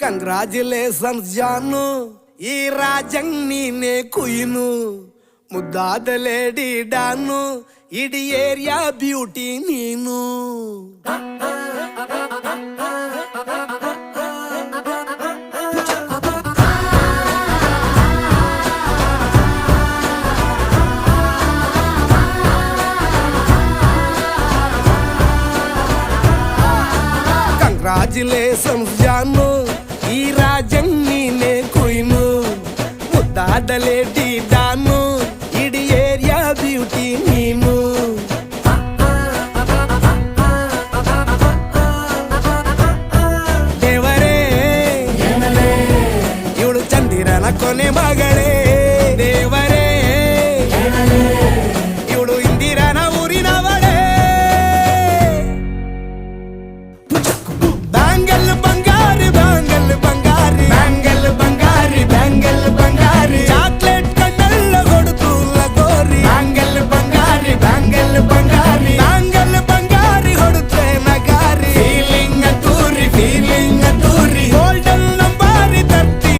Congratulations ಜಾನು, ಈ ರಾಜಂಗ್ ನೀನೆ ಕುಯ್ನು, ಮುದ್ದಾದ ಲೇಡಿ ಡಾನು, ಇಡೀ ಏರಿಯಾ ಬ್ಯೂಟಿ ನೀನು. ಕಂಗ್ರಾಚುಲೇಷನ್ಸ್ ಜಾನು, ಈ ರಾಜಂಗ್ ನೀನೆ ಕುಯ್ನು, ಮುದ್ದಾದ ಲೇಡಿ ಡಾನು, ಇಡೀ ಏರಿಯಾ ಬ್ಯೂಟಿ ನೀನು. ದೇವರೇ ಇವಳು ಚಂದಿರನ ಕೊನೆ ಮಗಳೇ.